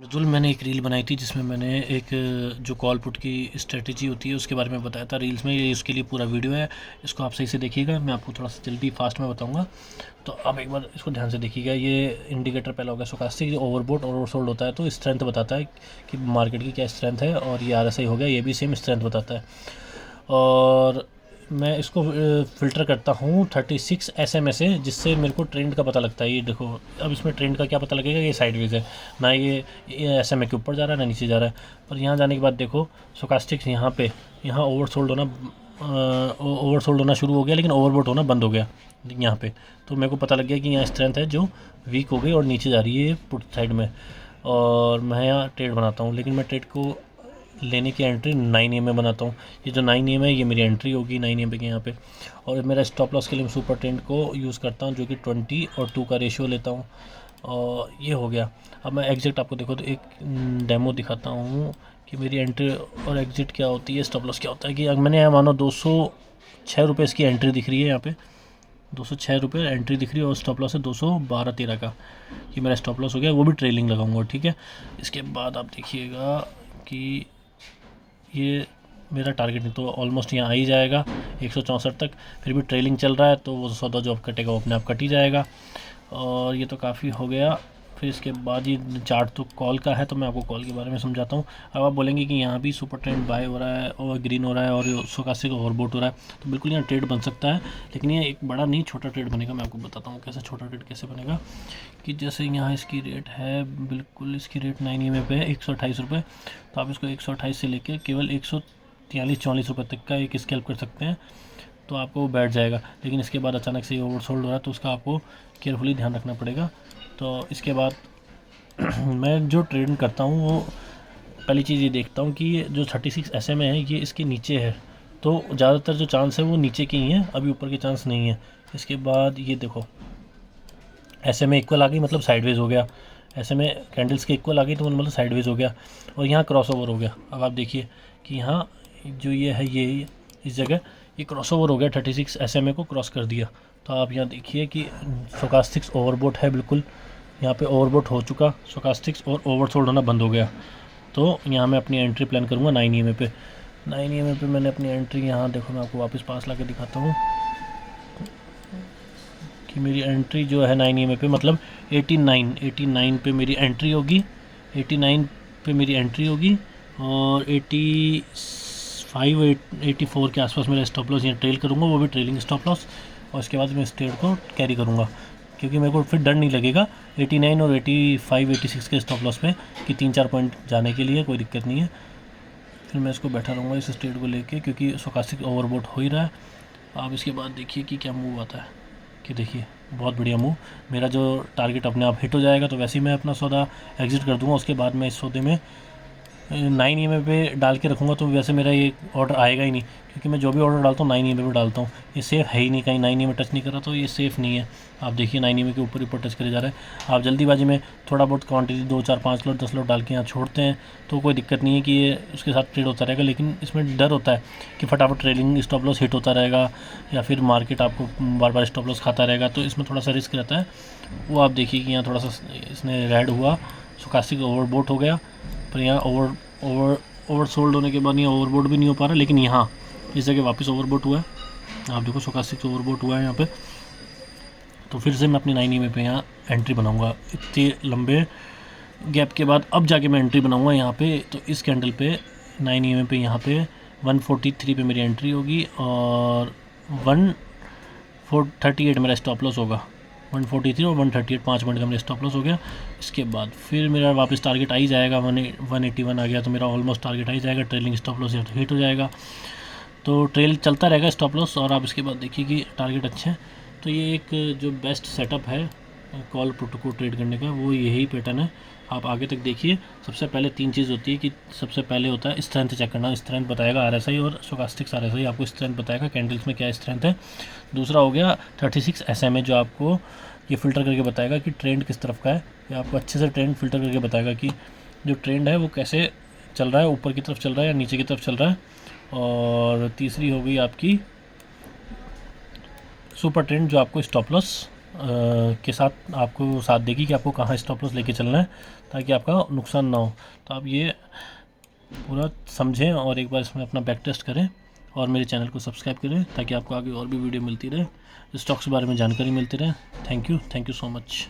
अब्दुल, मैंने एक रील बनाई थी जिसमें मैंने एक जो कॉल पुट की स्ट्रेटजी होती है उसके बारे में बताया था रील्स में। ये उसके लिए पूरा वीडियो है, इसको आप सही से देखिएगा। मैं आपको थोड़ा सा जल्दी फास्ट में बताऊंगा, तो आप एक बार इसको ध्यान से देखिएगा। ये इंडिकेटर पहला होगा स्टोकास्टिक, जो ओवरबोट और ओवरसोल्ड होता है तो स्ट्रेंथ बताता है कि मार्केट की क्या स्ट्रेंथ है। और ये RSI हो गया, ये भी सेम स्ट्रेंथ बताता है। और मैं इसको फ़िल्टर करता हूँ 36 SMA से, जिससे मेरे को ट्रेंड का पता लगता है। ये देखो, अब इसमें ट्रेंड का क्या पता लगेगा, ये साइडवेज है ना, ये SMA के ऊपर जा रहा है ना नीचे जा रहा है। पर यहाँ जाने के बाद देखो स्टोकास्टिक्स यहाँ पे, यहाँ ओवरसोल्ड होना शुरू हो गया, लेकिन ओवरबोट होना बंद हो गया यहाँ पे। तो मेरे को पता लग गया कि यहाँ स्ट्रेंथ है जो वीक हो गई और नीचे जा रही है पुट साइड में। और मैं यहाँ ट्रेड बनाता हूँ, लेकिन मैं ट्रेड को लेने की एंट्री 9 AM में बनाता हूँ। ये जो 9 AM है ये मेरी एंट्री होगी 9 AM के यहाँ पे। और मेरा स्टॉप लॉस के लिए मैं सुपर ट्रेंड को यूज़ करता हूँ, जो कि 20 और 2 का रेशियो लेता हूँ। और ये हो गया। अब मैं एग्जिट आपको देखो तो एक डेमो दिखाता हूँ कि मेरी एंट्री और एग्जिट क्या होती है, स्टॉप लॉस क्या होता है। कि अगर मैंने यहाँ मानो 206 रुपये इसकी एंट्री दिख रही है, यहाँ पे 206 रुपये एंट्री दिख रही है और स्टॉप लॉस है 212-13 का। ये मेरा स्टॉप लॉस हो गया, वो भी ट्रेलिंग लगाऊंगा, ठीक है। इसके बाद आप देखिएगा कि ये मेरा टारगेट नहीं तो ऑलमोस्ट यहाँ आ ही जाएगा 164 तक। फिर भी ट्रेलिंग चल रहा है तो वो सौदा जो आप कटेगा वो अपने आप कट ही जाएगा। और ये तो काफ़ी हो गया। फिर इसके बाद ये चार्ट तो कॉल का है, तो मैं आपको कॉल के बारे में समझाता हूँ। अब आप बोलेंगे कि यहाँ भी सुपर ट्रेंड बाय हो रहा है और ग्रीन हो रहा है और स्टोकास्टिक ओवरबोट हो रहा है, तो बिल्कुल यहाँ ट्रेड बन सकता है। लेकिन ये एक बड़ा नहीं, छोटा ट्रेड बनेगा। मैं आपको बताता हूँ कैसे छोटा ट्रेड कैसे बनेगा। कि जैसे यहाँ इसकी रेट है, बिल्कुल इसकी रेट 9 AM पे है 128 रुपये, तो आप इसको 128 से लेके केवल 143-44 रुपये तक का एक स्कैल्प कर सकते हैं, तो आपको वो बैठ जाएगा। लेकिन इसके बाद अचानक से ये ओवरसोल्ड हो रहा है तो उसका आपको केयरफुली ध्यान रखना पड़ेगा। तो इसके बाद मैं जो ट्रेड करता हूँ वो पहली चीज़ ये देखता हूँ कि ये जो 36 SMA है ये इसके नीचे है, तो ज़्यादातर जो चांस है वो नीचे के ही हैं, अभी ऊपर के चांस नहीं है। इसके बाद ये देखो SMA इक्वल आ गई, मतलब साइडवेज हो गया। SMA कैंडल्स के इक्वल आ गई तो मतलब साइडवेज हो गया। और यहाँ क्रॉसओवर हो गया। अब आप देखिए कि यहाँ जो ये है, ये इस जगह ये क्रॉसओवर हो गया, 36 SMA को क्रॉस कर दिया। तो आप यहाँ देखिए कि स्टोकास्टिक्स ओवरबोट है, बिल्कुल यहाँ पे ओवरबोट हो चुका स्टोकास्टिक्स, और ओवरसोल्ड होना बंद हो गया। तो यहाँ मैं अपनी एंट्री प्लान करूँगा 9 AM पे। 9 AM पे मैंने अपनी एंट्री यहाँ देखो, मैं आपको वापस पास ला के दिखाता हूँ कि मेरी एंट्री जो है 9 AM पे, मतलब 89 पे मेरी एंट्री होगी। 89 पे मेरी एंट्री होगी और 84 के आसपास मेरा स्टॉप लॉस यहाँ ट्रेल करूँगा, वो भी ट्रेलिंग स्टॉप लॉस। और इसके बाद मैं इस ट्रेड को कैरी करूँगा, क्योंकि मेरे को फिर डर नहीं लगेगा 89 और 85-86 के स्टॉप लॉस पे कि 3-4 पॉइंट जाने के लिए कोई दिक्कत नहीं है। फिर मैं इसको बैठा रहूँगा इस ट्रेड को लेके, क्योंकि स्टोकास्टिक ओवरबोट हो ही रहा है। आप इसके बाद देखिए कि क्या मूव आता है। कि देखिए बहुत बढ़िया मूव, मेरा जो टारगेट अपने आप हिट हो जाएगा, तो वैसे ही मैं अपना सौदा एग्जिट कर दूंगा। उसके बाद मैं इस सौदे में 9 AM पे डाल के रखूँगा, तो वैसे मेरा ये ऑर्डर आएगा ही नहीं, क्योंकि मैं जो भी ऑर्डर डालता हूँ 9 AM पे डालता हूँ। ये सेफ़ है ही नहीं, कहीं 9 AM टच नहीं कर रहा, तो ये सेफ़ नहीं है। आप देखिए 9 AM के ऊपर ऊपर टच करे जा रहा है। आप जल्दीबाजी में थोड़ा बहुत क्वांटिटी 2-4-5 लोट 10 लोट डाल के यहाँ छोड़ते हैं तो कोई दिक्कत नहीं है कि ये उसके साथ ट्रेड होता रहेगा। लेकिन इसमें डर होता है कि फटाफट ट्रेडिंग स्टॉप लॉस हिट होता रहेगा, या फिर मार्केट आपको बार बार स्टॉप लॉस खाता रहेगा, तो इसमें थोड़ा सा रिस्क रहता है। वो आप देखिए कि यहाँ थोड़ा सा इसने रेड हुआ, स्टोकास्टिक ओवरबोट हो गया। पर यहाँ ओवरसोल्ड होने के बाद यहाँ ओवरबोट भी नहीं हो पा रहा, लेकिन यहाँ इस जगह वापस ओवरबोट हुआ है। आप देखो स्टोकास्टिक ओवरबोट हुआ है यहाँ पे। तो फिर से मैं अपनी 9 AM पे यहाँ एंट्री बनाऊँगा। इतने लंबे गैप के बाद अब जाके मैं एंट्री बनाऊँगा यहाँ पे। तो इस कैंडल पे 9 AM पे यहाँ पे 143 पे मेरी एंट्री होगी और 138 मेरा स्टॉप लॉस होगा। 143 और 138 5 मिनट का मेरा स्टॉप लॉस हो गया। इसके बाद फिर मेरा वापस टारगेट आ ही जाएगा, 181 आ गया तो मेरा ऑलमोस्ट टारगेट आ ही जाएगा। ट्रेलिंग स्टॉप लॉस हिट हो जाएगा, तो ट्रेल चलता रहेगा स्टॉप लॉस। और आप इसके बाद देखिए कि टारगेट अच्छे हैं। तो ये एक जो बेस्ट सेटअप है कॉल पुट को ट्रेड करने का, वो यही पैटर्न है। आप आगे तक देखिए। सबसे पहले 3 चीज़ होती है कि सबसे पहले होता है स्ट्रेंथ चेक करना। स्ट्रेंथ बताएगा RSI और स्टोकास्टिक्स RSI आपको स्ट्रेंथ बताएगा कैंडल्स में क्या स्ट्रेंथ है। दूसरा हो गया 36 SMA, जो आपको ये फ़िल्टर करके बताएगा कि ट्रेंड किस तरफ का है। ये आपको अच्छे से ट्रेंड फ़िल्टर करके बताएगा कि जो ट्रेंड है वो कैसे चल रहा है, ऊपर की तरफ चल रहा है या नीचे की तरफ चल रहा है। और तीसरी हो गई आपकी सुपर ट्रेंड, जो आपको स्टॉप लॉस के साथ आपको साथ देगी कि आपको कहाँ स्टॉप लॉस लेके चलना है। ताकि आपका नुकसान ना हो। तो आप ये पूरा समझें और एक बार इसमें अपना बैक टेस्ट करें और मेरे चैनल को सब्सक्राइब करें ताकि आपको आगे और भी वीडियो मिलती रहे, स्टॉक्स के बारे में जानकारी मिलती रहे। Thank you so much.